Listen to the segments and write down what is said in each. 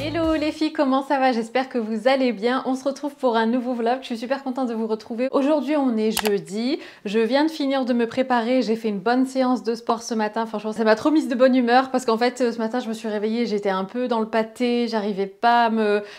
Hello les filles, comment ça va? J'espère que vous allez bien. On se retrouve pour un nouveau vlog. Je suis super contente de vous retrouver. Aujourd'hui, on est jeudi. Je viens de finir de me préparer. J'ai fait une bonne séance de sport ce matin. Franchement, ça m'a trop mise de bonne humeur parce qu'en fait, ce matin, je me suis réveillée. J'étais un peu dans le pâté. J'arrivais pas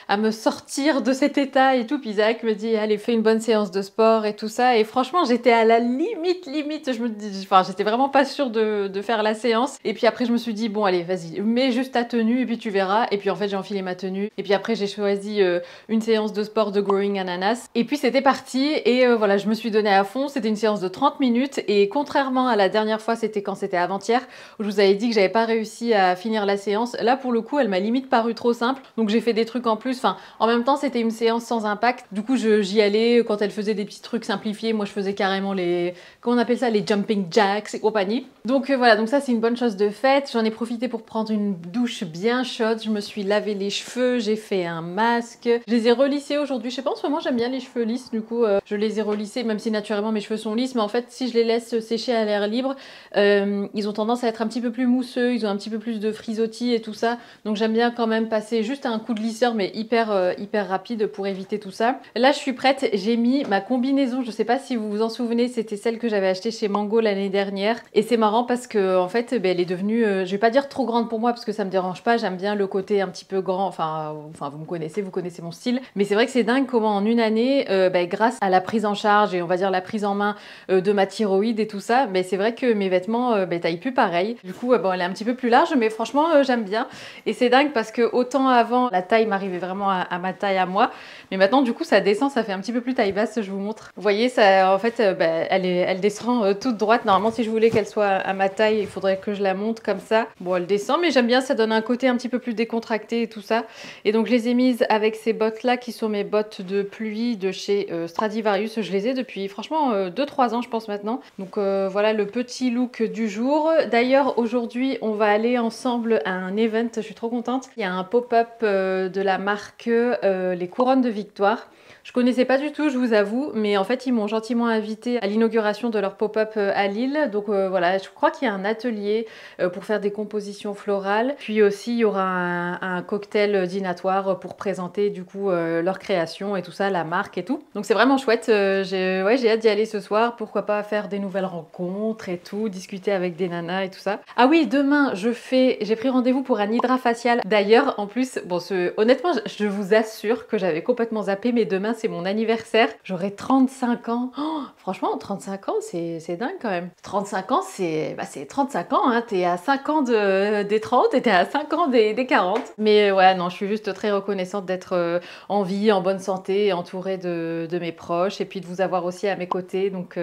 à me sortir de cet état et tout. Puis Isaac me dit, allez, fais une bonne séance de sport et tout ça. Et franchement, j'étais à la limite. J'étais vraiment pas sûre de faire la séance. Et puis après, je me suis dit, bon, allez, vas-y, mets juste ta tenue et puis tu verras. Et puis en fait, j'ai enfilé ma tenue. Et puis après, j'ai choisi une séance de sport de Growing Ananas. Et puis c'était parti. Et voilà, je me suis donnée à fond. C'était une séance de 30 minutes. Et contrairement à la dernière fois, c'était quand c'était avant-hier, où je vous avais dit que j'avais pas réussi à finir la séance. Là, pour le coup, elle m'a limite paru trop simple. Donc j'ai fait des trucs en plus. Enfin, en même temps, c'était une séance sans impact. Du coup, j'y allais quand elle faisait des petits trucs simplifiés. Moi, je faisais carrément les... Comment on appelle ça? Les jumping jacks et compagnie. Donc voilà, donc ça, c'est une bonne chose de faite. J'en ai profité pour prendre une douche bien chaude. Je me suis lavé les cheveux, j'ai fait un masque. Je les ai relissés aujourd'hui. Je sais pas, en ce moment, j'aime bien les cheveux lisses. Du coup, je les ai relissés, même si naturellement mes cheveux sont lisses. Mais en fait, si je les laisse sécher à l'air libre, ils ont tendance à être un petit peu plus mousseux. Ils ont un petit peu plus de frisottis et tout ça. Donc j'aime bien quand même passer juste un coup de lisseur, mais hyper rapide pour éviter tout ça. Là, je suis prête. J'ai mis ma combinaison. Je sais pas si vous vous en souvenez, c'était celle que j'avais achetée chez Mango l'année dernière. Et c'est marrant parce que en fait, elle est devenue, je vais pas dire trop grande pour moi parce que ça me dérange pas. J'aime bien le côté un petit peu grand. Enfin, vous me connaissez, vous connaissez mon style. Mais c'est vrai que c'est dingue comment en une année, grâce à la prise en charge et on va dire la prise en main de ma thyroïde et tout ça, c'est vrai que mes vêtements taillent plus pareil. Du coup, bon, elle est un petit peu plus large, mais franchement, j'aime bien. Et c'est dingue parce que autant avant, la taille m'arrivait vraiment à ma taille à moi, mais maintenant, du coup, ça descend, ça fait un petit peu plus taille basse. Je vous montre. Vous voyez, ça, en fait, elle descend toute droite. Normalement, si je voulais qu'elle soit à ma taille, il faudrait que je la monte comme ça. Bon, elle descend, mais j'aime bien. Ça donne un côté un petit peu plus décontracté et tout ça. Et donc, je les ai mises avec ces bottes-là qui sont mes bottes de pluie de chez Stradivarius. Je les ai depuis, franchement, 2-3 ans, je pense maintenant. Donc, voilà le petit look du jour. D'ailleurs, aujourd'hui, on va aller ensemble à un event. Je suis trop contente. Il y a un pop-up de la marque Les Couronnes de Victoire. Je connaissais pas du tout, je vous avoue, mais en fait, ils m'ont gentiment invité à l'inauguration de leur pop-up à Lille. Donc voilà, je crois qu'il y a un atelier pour faire des compositions florales. Puis aussi, il y aura un cocktail dînatoire pour présenter du coup leur création et tout ça, la marque et tout. Donc c'est vraiment chouette. J'ai hâte d'y aller ce soir. Pourquoi pas faire des nouvelles rencontres et tout, discuter avec des nanas et tout ça. Ah oui, demain, j'ai pris rendez-vous pour un hydra facial. D'ailleurs, en plus, bon, honnêtement, je vous assure que j'avais complètement zappé, mais demain, c'est mon anniversaire. J'aurai 35 ans. Oh, franchement, 35 ans, c'est dingue quand même. 35 ans, c'est 35 ans. Hein. T'es à 5 ans des 30 et t'es à 5 ans des 40. Mais ouais, non, je suis juste très reconnaissante d'être en vie, en bonne santé, entourée de mes proches et puis de vous avoir aussi à mes côtés. Donc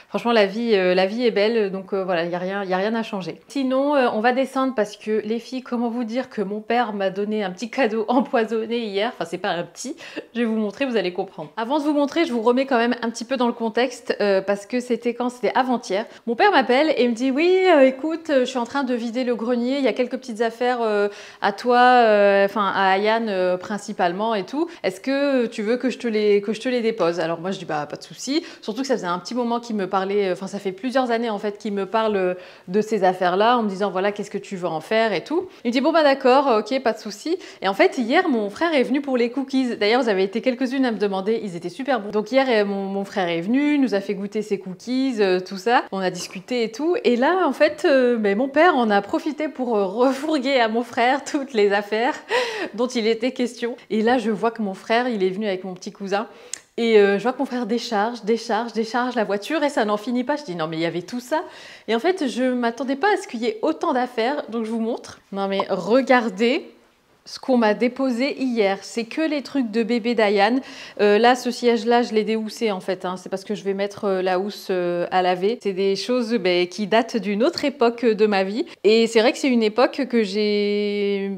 franchement, la vie est belle. Donc voilà, il y a rien à changer. Sinon, on va descendre parce que les filles, comment vous dire que mon père m'a donné un petit cadeau empoisonné hier. Enfin, c'est pas un petit. Je vais vous montrer, vous allez comprendre. Avant de vous montrer, je vous remets quand même un petit peu dans le contexte parce que c'était avant-hier. Mon père m'appelle et me dit oui, écoute, je suis en train de vider le grenier, il y a quelques petites affaires à toi, à Ayane principalement et tout. Est-ce que tu veux que je te les dépose? Alors moi je dis bah pas de souci. Surtout que ça faisait un petit moment qu'il me parlait, ça fait plusieurs années en fait qu'il me parle de ces affaires-là en me disant voilà qu'est-ce que tu veux en faire et tout. Il me dit bon bah d'accord, ok, pas de souci. Et en fait hier mon frère est venu pour les cookies. D'ailleurs vous avez été quelques-unes à me demander, ils étaient super bons. Donc hier, mon frère est venu, nous a fait goûter ses cookies, tout ça. On a discuté et tout. Et là, en fait, mon père en a profité pour refourguer à mon frère toutes les affaires dont il était question. Et là, je vois que mon frère, il est venu avec mon petit cousin. Et je vois que mon frère décharge la voiture et ça n'en finit pas. Je dis non mais il y avait tout ça. Et en fait, je m'attendais pas à ce qu'il y ait autant d'affaires. Donc je vous montre. Non mais regardez ce qu'on m'a déposé hier, c'est que les trucs de bébé d'Ayane. Là, ce siège-là, je l'ai déhoussé en fait. Hein. C'est parce que je vais mettre la housse à laver. C'est des choses qui datent d'une autre époque de ma vie. Et c'est vrai que c'est une époque que j'ai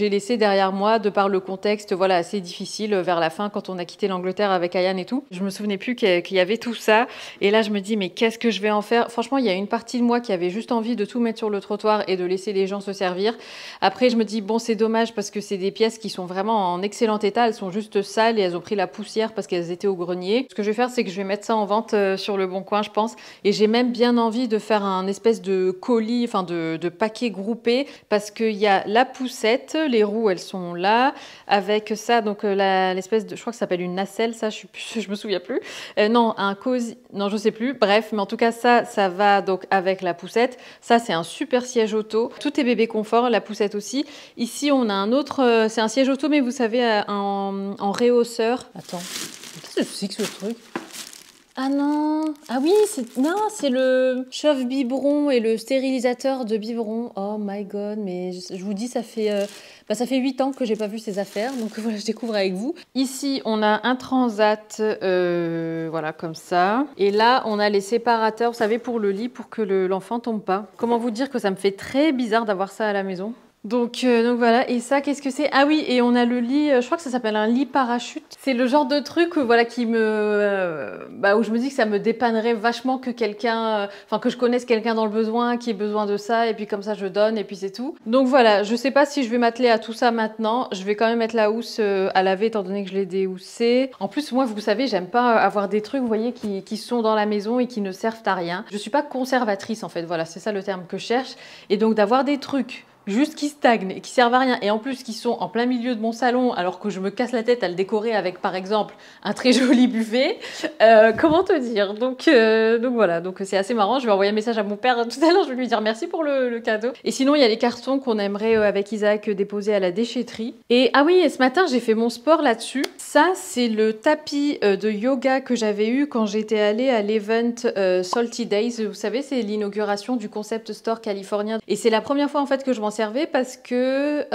laissée derrière moi de par le contexte assez difficile vers la fin quand on a quitté l'Angleterre avec Ayane et tout. Je me souvenais plus qu'il y avait tout ça. Et là, je me dis, mais qu'est-ce que je vais en faire? Franchement, il y a une partie de moi qui avait juste envie de tout mettre sur le trottoir et de laisser les gens se servir. Après, je me dis, bon, c'est dommage parce que c'est des pièces qui sont vraiment en excellent état. Elles sont juste sales et elles ont pris la poussière parce qu'elles étaient au grenier. Ce que je vais faire, c'est que je vais mettre ça en vente sur Le Bon Coin, je pense. Et j'ai même bien envie de faire un espèce de colis, enfin de paquet groupé, parce qu'il y a la poussette, les roues, elles sont là, avec ça, donc l'espèce de, je crois que ça s'appelle une nacelle, ça, je me souviens plus. Non, un cosy, non, je sais plus. Bref, mais en tout cas, ça va donc avec la poussette. Ça, c'est un super siège auto. Tout est bébé confort, la poussette aussi. Ici, on a un autre, c'est un siège auto, mais vous savez, en rehausseur. Attends, qu'est-ce que c'est que ce truc? Ah non, ah oui, c'est le chauffe-biberon et le stérilisateur de biberon. Oh my god, mais je vous dis, ça fait 8 ans que j'ai pas vu ces affaires, donc voilà, je découvre avec vous. Ici, on a un transat, voilà, comme ça. Et là, on a les séparateurs, vous savez, pour le lit, pour que l'enfant tombe pas. Comment vous dire que ça me fait très bizarre d'avoir ça à la maison? Donc voilà, et ça, qu'est-ce que c'est? Ah oui, et on a le lit, je crois que ça s'appelle un lit parachute. C'est le genre de truc voilà, qui où je me dis que ça me dépannerait vachement que quelqu'un, que je connaisse quelqu'un dans le besoin, qui ait besoin de ça, et puis comme ça je donne, et puis c'est tout. Donc voilà, je sais pas si je vais m'atteler à tout ça maintenant. Je vais quand même mettre la housse à laver, étant donné que je l'ai déhoussée. En plus, moi, vous savez, j'aime pas avoir des trucs, vous voyez, qui sont dans la maison et qui ne servent à rien. Je suis pas conservatrice, en fait, voilà, c'est ça le terme que je cherche. Et donc d'avoir des trucs juste qui stagnent et qui servent à rien, et en plus qui sont en plein milieu de mon salon alors que je me casse la tête à le décorer avec par exemple un très joli buffet, comment te dire, donc voilà, donc c'est assez marrant. Je vais envoyer un message à mon père tout à l'heure, je vais lui dire merci pour le cadeau. Et sinon il y a les cartons qu'on aimerait avec Isaac déposer à la déchetterie. Et ah oui, et ce matin j'ai fait mon sport là-dessus. Ça c'est le tapis de yoga que j'avais eu quand j'étais allée à l'event Salty Days, vous savez, c'est l'inauguration du concept store californien, et c'est la première fois en fait que je m'en servais parce que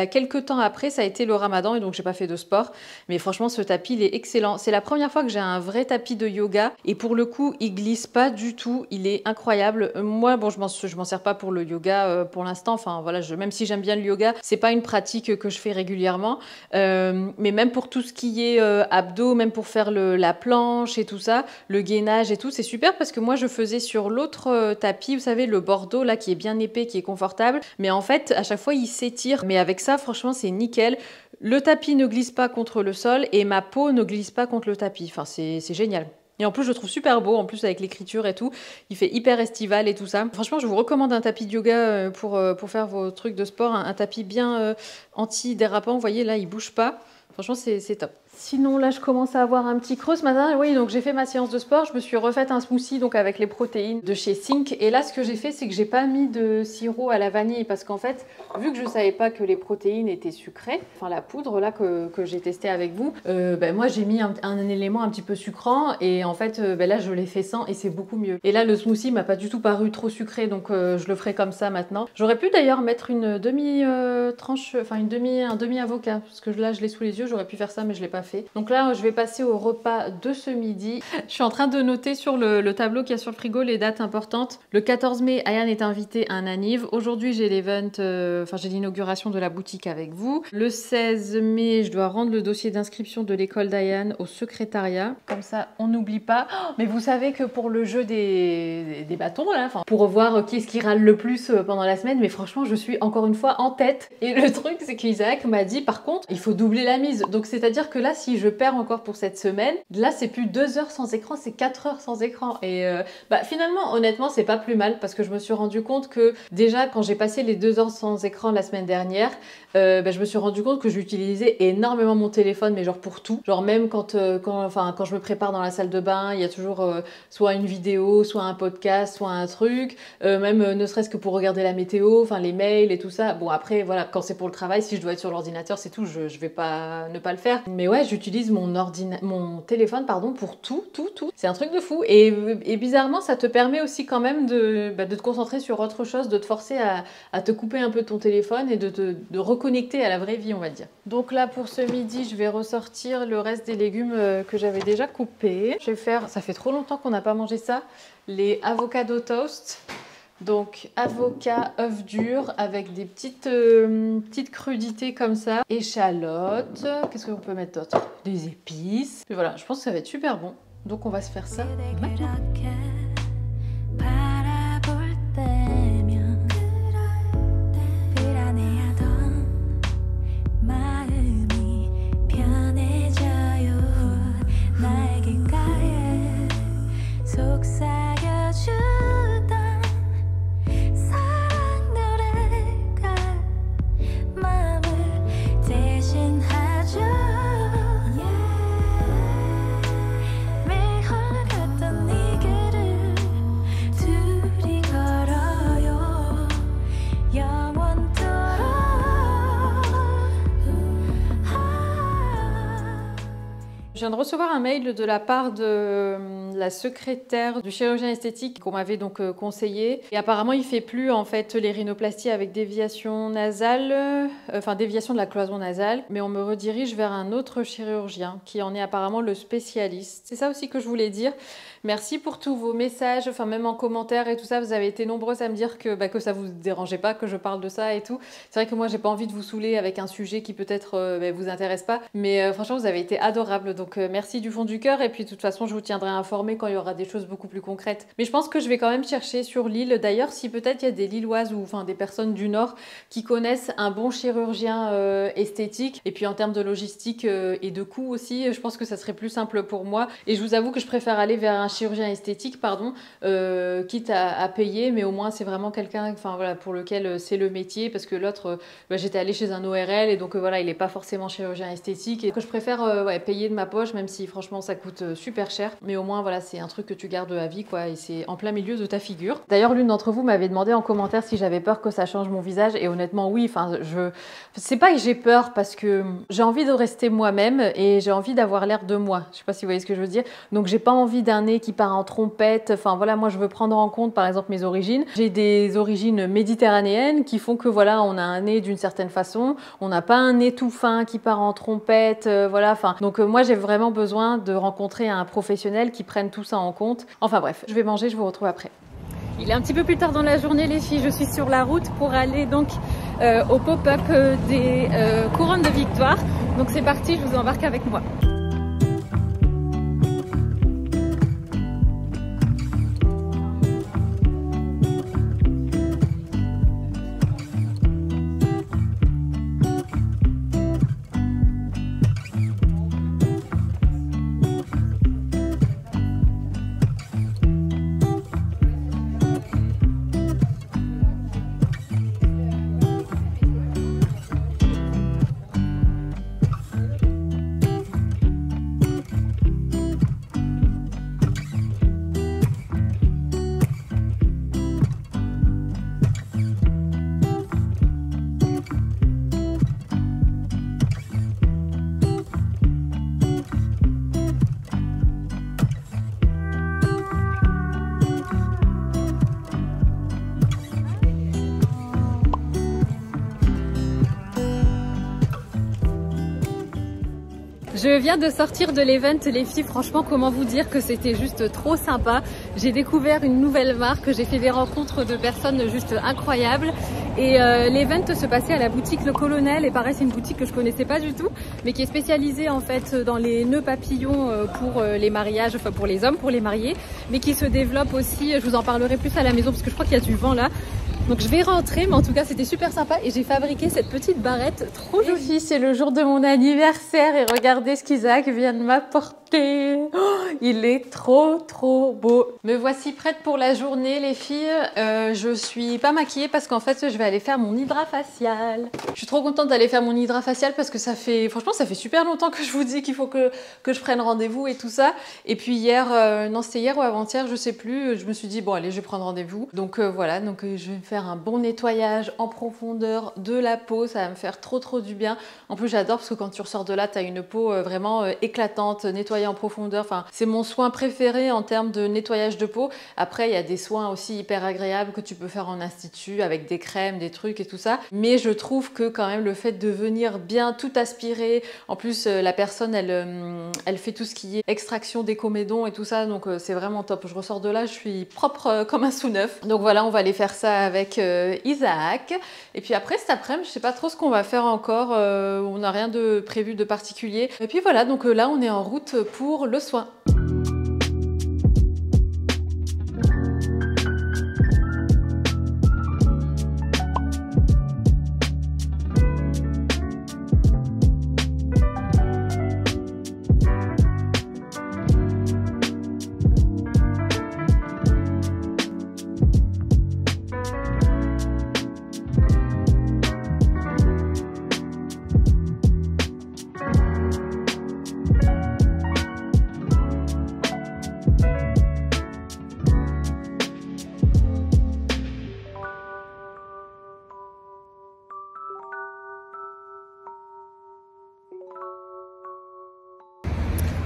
quelques temps après ça a été le ramadan et donc j'ai pas fait de sport, mais franchement ce tapis il est excellent. C'est la première fois que j'ai un vrai tapis de yoga et pour le coup il glisse pas du tout, il est incroyable. Moi bon, je m'en sers pas pour le yoga pour l'instant, enfin voilà, même si j'aime bien le yoga, c'est pas une pratique que je fais régulièrement, mais même pour tout ce qui est abdos, même pour faire la planche et tout ça, le gainage et tout, c'est super parce que moi je faisais sur l'autre tapis, vous savez, le bordeaux là qui est bien épais, qui est confortable, mais en fait à chaque fois il s'étire, mais avec ça franchement c'est nickel. Le tapis ne glisse pas contre le sol et ma peau ne glisse pas contre le tapis, enfin c'est génial. Et en plus je le trouve super beau, en plus avec l'écriture et tout, il fait hyper estival et tout ça. Franchement je vous recommande un tapis de yoga pour faire vos trucs de sport, un tapis bien anti-dérapant, vous voyez là il bouge pas, franchement c'est top. Sinon là je commence à avoir un petit creux ce matin. Oui, donc j'ai fait ma séance de sport, je me suis refaite un smoothie donc avec les protéines de chez Think, et là ce que j'ai fait c'est que j'ai pas mis de sirop à la vanille parce qu'en fait vu que je savais pas que les protéines étaient sucrées, enfin la poudre là que j'ai testé avec vous, moi j'ai mis un élément un petit peu sucrant et en fait là je l'ai fait sans et c'est beaucoup mieux. Et là le smoothie m'a pas du tout paru trop sucré, donc je le ferai comme ça maintenant. J'aurais pu d'ailleurs mettre une demi-tranche, enfin un demi-avocat, parce que là je l'ai sous les yeux, j'aurais pu faire ça mais je l'ai pas fait. Donc là je vais passer au repas de ce midi. Je suis en train de noter sur le tableau qu'il y a sur le frigo les dates importantes. Le 14 mai, Ayane est invitée à un anniv. Aujourd'hui j'ai l'event, j'ai l'inauguration de la boutique avec vous. Le 16 mai, je dois rendre le dossier d'inscription de l'école d'Ayane au secrétariat. Comme ça, on n'oublie pas. Oh, mais vous savez que pour le jeu des bâtons, là, pour voir qui est-ce qui râle le plus pendant la semaine, mais franchement, je suis encore une fois en tête. Et le truc, c'est qu'Isaac m'a dit, par contre, il faut doubler la mise. Donc, c'est-à-dire que là, si je perds encore pour cette semaine, là, c'est plus 2 heures sans écran, c'est 4 heures sans écran. Et finalement, honnêtement, c'est pas plus mal parce que je me suis rendu compte que déjà, quand j'ai passé les 2 heures sans écran la semaine dernière, je me suis rendu compte que j'utilisais énormément mon téléphone, mais genre pour tout. Genre même quand je me prépare dans la salle de bain, il y a toujours soit une vidéo, soit un podcast, soit un truc, même ne serait-ce que pour regarder la météo, enfin les mails et tout ça. Bon après voilà, quand c'est pour le travail, si je dois être sur l'ordinateur, c'est tout, je vais pas ne pas le faire. Mais ouais, j'utilise mon téléphone pour tout. C'est un truc de fou. Et bizarrement, ça te permet aussi quand même de te concentrer sur autre chose, de te forcer à te couper un peu de ton téléphone et de reconnecter à la vraie vie, on va dire. Donc là, pour ce midi, je vais ressortir le reste des légumes que j'avais déjà coupés. Je vais faire, ça fait trop longtemps qu'on n'a pas mangé ça, les avocado toast. Donc avocat, œuf dur avec des petites crudités comme ça, échalotes, qu'est-ce qu'on peut mettre d'autre? Des épices. Et voilà, je pense que ça va être super bon. Donc on va se faire ça maintenant. Je viens de recevoir un mail de la part de la secrétaire du chirurgien esthétique qu'on m'avait donc conseillé. Et apparemment, il fait plus en fait les rhinoplasties avec déviation nasale, enfin déviation de la cloison nasale, mais on me redirige vers un autre chirurgien qui en est apparemment le spécialiste. C'est ça aussi que je voulais dire. Merci pour tous vos messages, enfin même en commentaire et tout ça, vous avez été nombreuses à me dire que ça vous dérangeait pas que je parle de ça et tout. C'est vrai que moi j'ai pas envie de vous saouler avec un sujet qui peut-être vous intéresse pas, mais franchement vous avez été adorables, donc merci du fond du cœur, et puis de toute façon je vous tiendrai informé quand il y aura des choses beaucoup plus concrètes. Mais je pense que je vais quand même chercher sur l'île, d'ailleurs si peut-être il y a des Lilloises ou enfin des personnes du Nord qui connaissent un bon chirurgien esthétique, et puis en termes de logistique et de coûts aussi, je pense que ça serait plus simple pour moi, et je vous avoue que je préfère aller vers un chirurgien esthétique, quitte à payer, mais au moins c'est vraiment quelqu'un, enfin voilà, pour lequel c'est le métier, parce que l'autre, j'étais allée chez un ORL et donc voilà, il n'est pas forcément chirurgien esthétique, et que je préfère payer de ma poche, même si franchement ça coûte super cher, mais au moins voilà, c'est un truc que tu gardes à vie quoi, et c'est en plein milieu de ta figure. D'ailleurs, l'une d'entre vous m'avait demandé en commentaire si j'avais peur que ça change mon visage, et honnêtement oui, enfin c'est pas que j'ai peur, parce que j'ai envie de rester moi-même et j'ai envie d'avoir l'air de moi. Je sais pas si vous voyez ce que je veux dire. Donc j'ai pas envie d'un nez qui part en trompette. Enfin voilà, moi je veux prendre en compte par exemple mes origines. J'ai des origines méditerranéennes qui font que voilà, on a un nez d'une certaine façon, on n'a pas un nez tout fin qui part en trompette, voilà. Enfin donc moi j'ai vraiment besoin de rencontrer un professionnel qui prenne tout ça en compte. Enfin bref, je vais manger, je vous retrouve après. Il est un petit peu plus tard dans la journée les filles, je suis sur la route pour aller donc au pop-up des couronnes de victoire. Donc c'est parti, je vous embarque avec moi. Je viens de sortir de l'event les filles, franchement comment vous dire que c'était juste trop sympa. J'ai découvert une nouvelle marque, j'ai fait des rencontres de personnes juste incroyables, et l'event se passait à la boutique Le Colonel, et pareil c'est une boutique que je connaissais pas du tout mais qui est spécialisée en fait dans les nœuds papillons pour les mariages, enfin pour les hommes, pour les mariés, mais qui se développe aussi, je vous en parlerai plus à la maison parce que je crois qu'il y a du vent là. Donc je vais rentrer, mais en tout cas c'était super sympa et j'ai fabriqué cette petite barrette trop jolie. Les filles, c'est le jour de mon anniversaire et regardez ce qu'Isaac vient de m'apporter. Oh, il est trop beau. Me voici prête pour la journée les filles. Je suis pas maquillée parce qu'en fait je vais aller faire mon hydra facial. Je suis trop contente d'aller faire mon hydra facial parce que ça fait, franchement ça fait super longtemps que je vous dis qu'il faut que je prenne rendez-vous et tout ça. Et puis hier, non c'était hier ou avant-hier, je sais plus, je me suis dit bon allez je vais prendre rendez-vous. Donc voilà, donc je vais me faire un bon nettoyage en profondeur de la peau, ça va me faire trop du bien. En plus j'adore parce que quand tu ressors de là, tu as une peau vraiment éclatante, nettoyée en profondeur. Enfin, c'est mon soin préféré en termes de nettoyage de peau. Après, il y a des soins aussi hyper agréables que tu peux faire en institut avec des crèmes, des trucs et tout ça. Mais je trouve que quand même le fait de venir bien tout aspirer, en plus la personne elle fait tout ce qui est extraction des comédons et tout ça, donc c'est vraiment top. Je ressors de là, je suis propre comme un sous neuf. Donc voilà, on va aller faire ça avec Isaac. Et puis après cet après-midi, je sais pas trop ce qu'on va faire encore, on n'a rien de prévu de particulier. Et puis voilà, donc là on est en route pour le soin.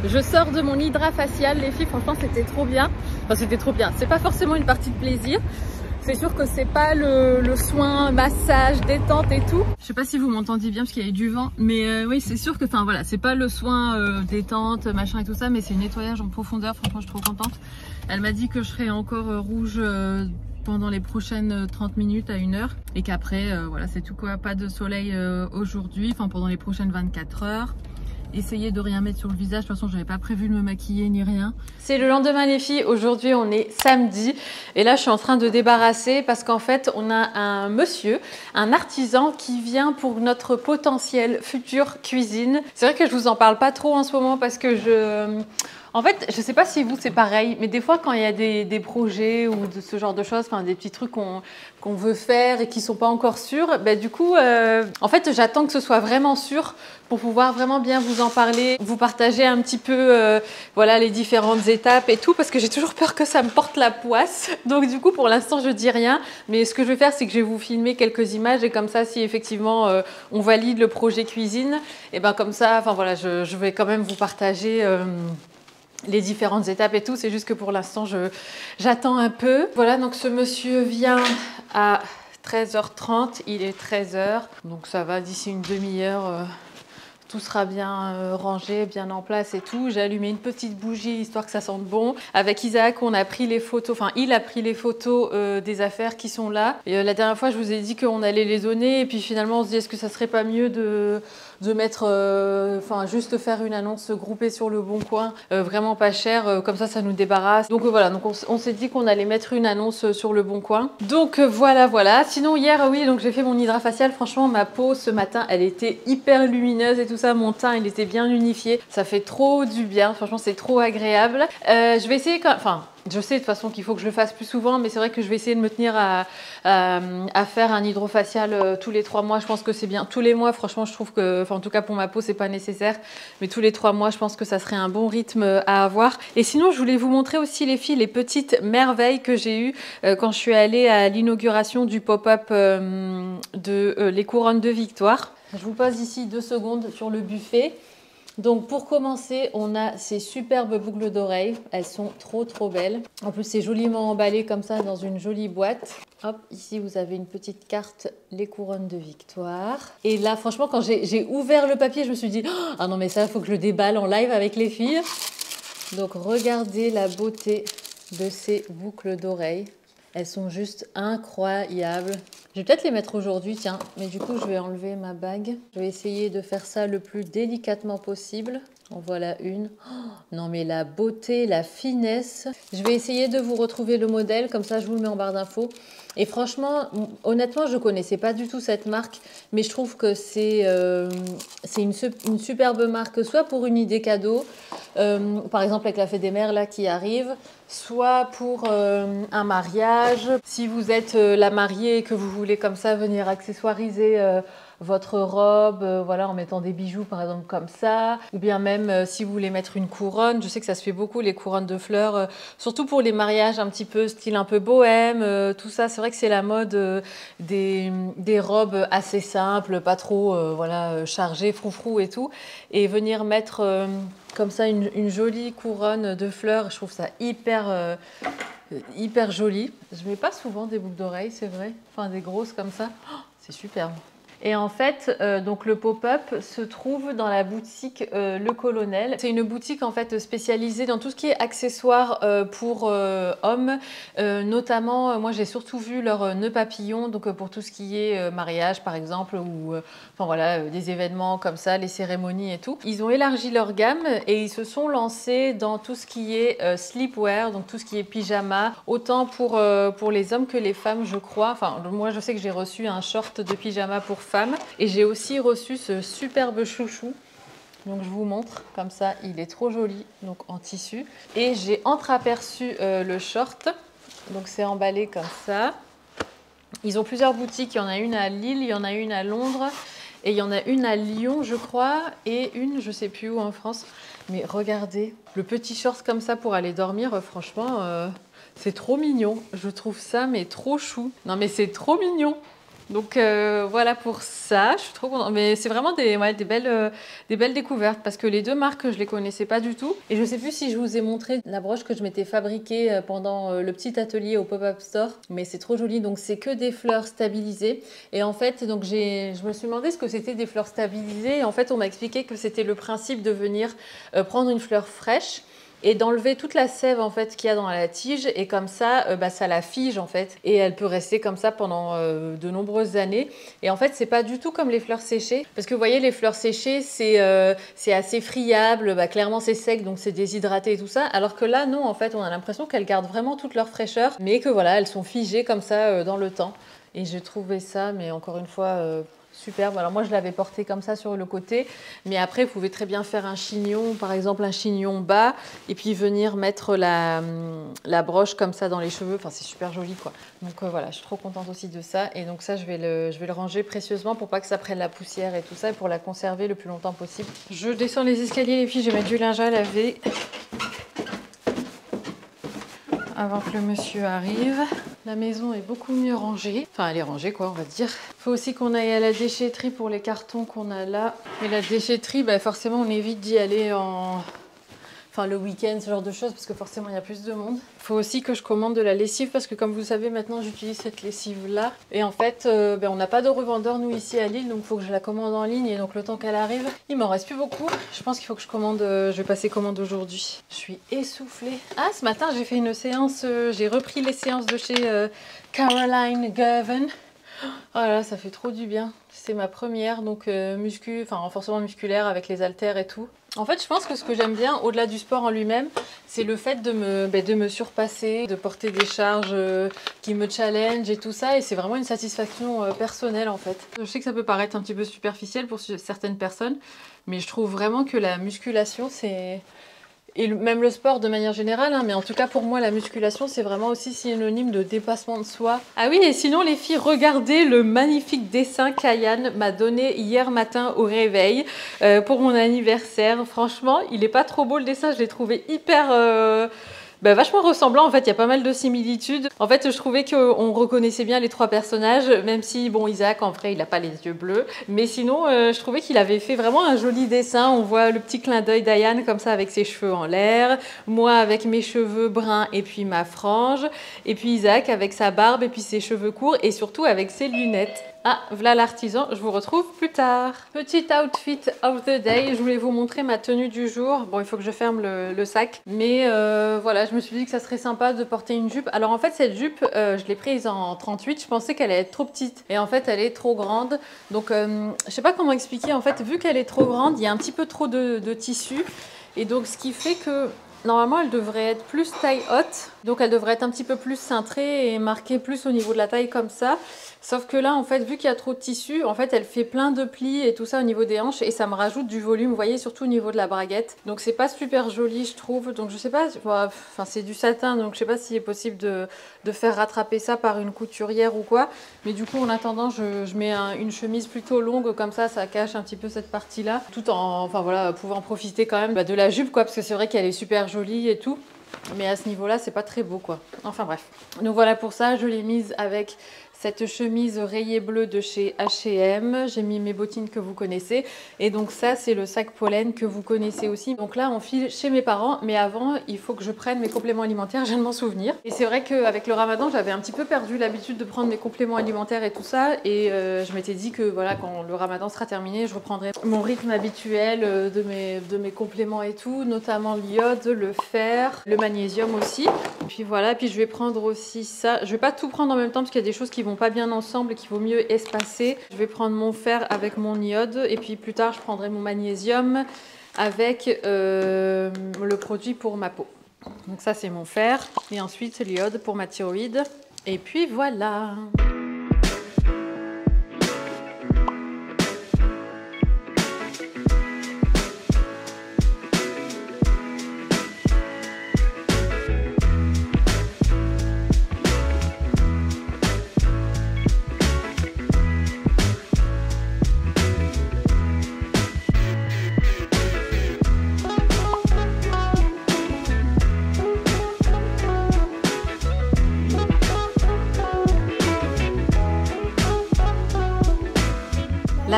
Je sors de mon hydra facial, les filles, franchement c'était trop bien. Enfin c'était trop bien, c'est pas forcément une partie de plaisir. C'est sûr que c'est pas le soin, massage, détente et tout. Je sais pas si vous m'entendiez bien parce qu'il y a eu du vent, mais oui c'est sûr que, enfin voilà, c'est pas le soin détente, machin et tout ça, mais c'est le nettoyage en profondeur. Franchement je suis trop contente. Elle m'a dit que je serais encore rouge pendant les prochaines 30 minutes à 1 heure et qu'après voilà c'est tout quoi, pas de soleil aujourd'hui, enfin pendant les prochaines 24 heures. Essayez de rien mettre sur le visage, de toute façon j'avais pas prévu de me maquiller ni rien. C'est le lendemain les filles, aujourd'hui on est samedi et là je suis en train de débarrasser parce qu'en fait on a un monsieur, un artisan qui vient pour notre potentielle future cuisine. C'est vrai que je vous en parle pas trop en ce moment parce que en fait, je sais pas si vous c'est pareil, mais des fois quand il y a des projets ou de ce genre de choses, enfin des petits trucs qu'on veut faire et qui sont pas encore sûrs, ben du coup, en fait j'attends que ce soit vraiment sûr pour pouvoir vraiment bien vous en parler, vous partager un petit peu voilà les différentes étapes et tout, parce que j'ai toujours peur que ça me porte la poisse. Donc du coup pour l'instant je dis rien, mais ce que je vais faire c'est que je vais vous filmer quelques images et comme ça si effectivement on valide le projet cuisine, et ben comme ça, enfin voilà, je vais quand même vous partager les différentes étapes et tout. C'est juste que pour l'instant j'attends un peu. Voilà, donc ce monsieur vient à 13h30, il est 13h, donc ça va, d'ici une demi-heure tout sera bien rangé, bien en place et tout. J'ai allumé une petite bougie histoire que ça sente bon. Avec Isaac, on a pris les photos, enfin il a pris les photos des affaires qui sont là. Et la dernière fois, je vous ai dit qu'on allait les donner et puis finalement on se dit est-ce que ça serait pas mieux de mettre, enfin juste faire une annonce groupée sur le Bon Coin, vraiment pas cher, comme ça nous débarrasse. Donc voilà, donc on s'est dit qu'on allait mettre une annonce sur le Bon Coin. Donc voilà. Sinon hier, oui, donc j'ai fait mon hydra facial. Franchement, ma peau ce matin, elle était hyper lumineuse et tout ça. Mon teint, il était bien unifié. Ça fait trop du bien. Franchement, c'est trop agréable. Je vais essayer quand, enfin. Je sais de toute façon qu'il faut que je le fasse plus souvent, mais c'est vrai que je vais essayer de me tenir à faire un hydrofacial tous les 3 mois. Je pense que c'est bien. Tous les mois, franchement, je trouve que, enfin, en tout cas pour ma peau, c'est pas nécessaire. Mais tous les 3 mois, je pense que ça serait un bon rythme à avoir. Et sinon, je voulais vous montrer aussi, les filles, les petites merveilles que j'ai eues quand je suis allée à l'inauguration du pop-up de les couronnes de Victoire. Je vous pose ici 2 secondes sur le buffet. Donc pour commencer, on a ces superbes boucles d'oreilles. Elles sont trop belles. En plus, c'est joliment emballé comme ça dans une jolie boîte. Hop, ici vous avez une petite carte, les couronnes de Victoire. Et là, franchement, quand j'ai ouvert le papier, je me suis dit « Ah non, mais ça, il faut que je le déballe en live avec les filles. » Donc regardez la beauté de ces boucles d'oreilles. Elles sont juste incroyables. Je vais peut-être les mettre aujourd'hui, tiens. Mais du coup, je vais enlever ma bague. Je vais essayer de faire ça le plus délicatement possible. En voilà une. Oh, non mais la beauté, la finesse. Je vais essayer de vous retrouver le modèle. Comme ça, je vous le mets en barre d'infos. Et franchement, honnêtement, je ne connaissais pas du tout cette marque. Mais je trouve que c'est une superbe marque. Soit pour une idée cadeau. Par exemple avec la fête des mères là qui arrive, soit pour un mariage. Si vous êtes la mariée et que vous voulez comme ça venir accessoiriser votre robe, voilà, en mettant des bijoux par exemple comme ça, ou bien même si vous voulez mettre une couronne. Je sais que ça se fait beaucoup les couronnes de fleurs, surtout pour les mariages un petit peu style un peu bohème, tout ça. C'est vrai que c'est la mode des robes assez simples, pas trop voilà, chargées, froufrou et tout, et venir mettre comme ça une jolie couronne de fleurs. Je trouve ça hyper joli. Je mets pas souvent des boucles d'oreilles, c'est vrai, enfin des grosses comme ça. Oh, c'est superbe. Et en fait, donc le pop-up se trouve dans la boutique Le Colonel. C'est une boutique en fait spécialisée dans tout ce qui est accessoires pour hommes. Notamment, moi j'ai surtout vu leurs nœuds papillons, donc pour tout ce qui est mariage par exemple, ou enfin voilà, des événements comme ça, les cérémonies et tout. Ils ont élargi leur gamme et ils se sont lancés dans tout ce qui est sleepwear, donc tout ce qui est pyjama, autant pour les hommes que les femmes, je crois. Enfin, moi je sais que j'ai reçu un short de pyjama pour femmes. Et j'ai aussi reçu ce superbe chouchou. Donc je vous montre, comme ça, il est trop joli, donc en tissu. Et j'ai entreaperçu le short. Donc c'est emballé comme ça. Ils ont plusieurs boutiques. Il y en a une à Lille, il y en a une à Londres. Et il y en a une à Lyon, je crois. Et une, je sais plus où en France. Mais regardez, le petit short comme ça pour aller dormir, franchement, c'est trop mignon. Je trouve ça, mais trop chou. Non mais c'est trop mignon. Donc voilà pour ça, je suis trop contente. Mais c'est vraiment des belles découvertes parce que les deux marques, je les connaissais pas du tout. Et je sais plus si je vous ai montré la broche que je m'étais fabriquée pendant le petit atelier au pop-up store. Mais c'est trop joli, donc c'est que des fleurs stabilisées. Et en fait, donc je me suis demandé ce que c'était des fleurs stabilisées. Et en fait, on m'a expliqué que c'était le principe de venir prendre une fleur fraîche et d'enlever toute la sève en fait qu'il y a dans la tige et comme ça ça la fige en fait et elle peut rester comme ça pendant de nombreuses années. Et en fait c'est pas du tout comme les fleurs séchées parce que vous voyez les fleurs séchées c'est assez friable, clairement c'est sec donc c'est déshydraté et tout ça, alors que là non, en fait on a l'impression qu'elles gardent vraiment toute leur fraîcheur mais que voilà elles sont figées comme ça dans le temps. Et j'ai trouvé ça, mais encore une fois superbe. Alors moi je l'avais porté comme ça sur le côté, mais après vous pouvez très bien faire un chignon, par exemple un chignon bas, et puis venir mettre la broche comme ça dans les cheveux. Enfin c'est super joli quoi. Donc voilà, je suis trop contente aussi de ça. Et donc ça je vais le ranger précieusement pour pas que ça prenne la poussière et tout ça, et pour la conserver le plus longtemps possible. Je descends les escaliers les filles, je vais mettre du linge à laver avant que le monsieur arrive. La maison est beaucoup mieux rangée. Enfin, elle est rangée quoi, on va dire. Il faut aussi qu'on aille à la déchetterie pour les cartons qu'on a là. Et la déchetterie, forcément, on évite d'y aller le week-end, ce genre de choses, parce que forcément, il y a plus de monde. Il faut aussi que je commande de la lessive, parce que comme vous savez, maintenant, j'utilise cette lessive-là. Et en fait, on n'a pas de revendeur, nous, ici à Lille, donc il faut que je la commande en ligne. Et donc, le temps qu'elle arrive, il m'en reste plus beaucoup. Je pense qu'il faut que je commande, je vais passer commande aujourd'hui. Je suis essoufflée. Ah, ce matin, j'ai fait une séance, j'ai repris les séances de chez Caroline Girvan. Oh là là, ça fait trop du bien. C'est ma première, donc renforcement musculaire avec les haltères et tout. En fait, je pense que ce que j'aime bien, au-delà du sport en lui-même, c'est le fait de me surpasser, de porter des charges qui me challenge et tout ça. Et c'est vraiment une satisfaction personnelle en fait. Je sais que ça peut paraître un petit peu superficiel pour certaines personnes, mais je trouve vraiment que la musculation, c'est... Et même le sport de manière générale, mais en tout cas pour moi la musculation c'est vraiment aussi synonyme de dépassement de soi. Ah oui, et sinon les filles, regardez le magnifique dessin qu'Ayane m'a donné hier matin au réveil pour mon anniversaire. Franchement, il est pas trop beau le dessin, je l'ai trouvé hyper... vachement ressemblant, en fait, il y a pas mal de similitudes. En fait, je trouvais qu'on reconnaissait bien les trois personnages, même si, bon, Isaac, en vrai, il n'a pas les yeux bleus. Mais sinon, je trouvais qu'il avait fait vraiment un joli dessin. On voit le petit clin d'œil d'Ayane, comme ça, avec ses cheveux en l'air. Moi, avec mes cheveux bruns et puis ma frange. Et puis Isaac, avec sa barbe et puis ses cheveux courts. Et surtout, avec ses lunettes. Ah, voilà l'artisan, je vous retrouve plus tard. Petit outfit of the day, je voulais vous montrer ma tenue du jour. Bon, il faut que je ferme le sac. Mais voilà, je me suis dit que ça serait sympa de porter une jupe. Alors en fait, cette jupe, je l'ai prise en 38. Je pensais qu'elle allait être trop petite. Et en fait, elle est trop grande. Donc, je sais pas comment expliquer. En fait, vu qu'elle est trop grande, il y a un petit peu trop de tissu. Et donc, ce qui fait que... Normalement, elle devrait être plus taille haute, donc elle devrait être un petit peu plus cintrée et marquée plus au niveau de la taille comme ça. Sauf que là, en fait, vu qu'il y a trop de tissu, en fait, elle fait plein de plis et tout ça au niveau des hanches et ça me rajoute du volume, vous voyez, surtout au niveau de la braguette. Donc c'est pas super joli, je trouve. Donc je sais pas, enfin c'est du satin, donc je sais pas s'il est possible de faire rattraper ça par une couturière ou quoi. Mais du coup, en attendant, je mets une chemise plutôt longue comme ça cache un petit peu cette partie-là, tout en, pouvant profiter quand même de la jupe, quoi, parce que c'est vrai qu'elle est super jolie et tout. Mais à ce niveau-là, c'est pas très beau, quoi. Enfin bref. Donc voilà pour ça, je l'ai mise avec cette chemise rayée bleue de chez H&M. J'ai mis mes bottines que vous connaissez. Et donc ça, c'est le sac pollen que vous connaissez aussi. Donc là, on file chez mes parents. Mais avant, il faut que je prenne mes compléments alimentaires. Je viens de m'en souvenir. Et c'est vrai qu'avec le ramadan, j'avais un petit peu perdu l'habitude de prendre mes compléments alimentaires et tout ça. Et je m'étais dit que voilà, quand le ramadan sera terminé, je reprendrai mon rythme habituel de mes compléments et tout. Notamment l'iode, le fer, le magnésium aussi. Et puis voilà, puis je vais prendre aussi ça. Je vais pas tout prendre en même temps parce qu'il y a des choses qui vont pas bien ensemble et qu'il vaut mieux espacer. Je vais prendre mon fer avec mon iode et puis plus tard je prendrai mon magnésium avec le produit pour ma peau. Donc ça c'est mon fer et ensuite l'iode pour ma thyroïde. Et puis voilà.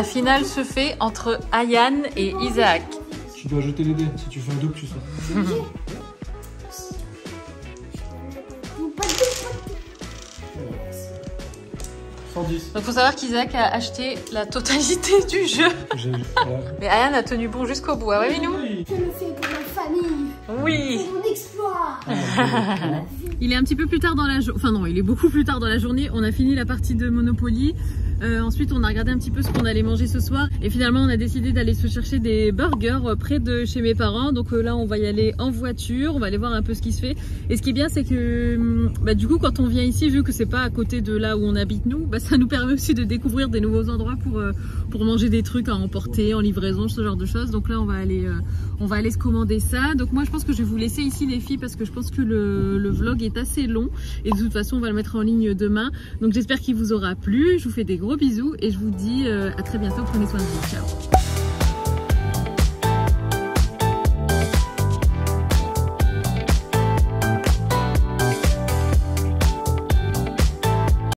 La finale se fait entre Ayane et Isaac. Tu dois jeter les dés. Si tu fais un double, tu sors. 110. Donc faut savoir qu'Isaac a acheté la totalité du jeu. Mais Ayane a tenu bon jusqu'au bout, ah ouais Minou? Je le fais pour ma famille. Oui. C'est mon exploit. Il est un petit peu plus tard dans la journée, enfin non, il est beaucoup plus tard dans la journée. On a fini la partie de Monopoly. Ensuite, on a regardé un petit peu ce qu'on allait manger ce soir. Et finalement, on a décidé d'aller se chercher des burgers près de chez mes parents. Donc là, on va y aller en voiture. On va aller voir un peu ce qui se fait. Et ce qui est bien, c'est que du coup, quand on vient ici, vu que c'est pas à côté de là où on habite nous, ça nous permet aussi de découvrir des nouveaux endroits pour manger des trucs à emporter, en livraison, ce genre de choses. Donc là, on va aller se commander ça. Donc moi, je pense que je vais vous laisser ici les filles parce que je pense que le vlog est assez long. Et de toute façon, on va le mettre en ligne demain. Donc j'espère qu'il vous aura plu. Je vous fais des gros bisous et je vous dis à très bientôt. Prenez soin de vous. Ciao.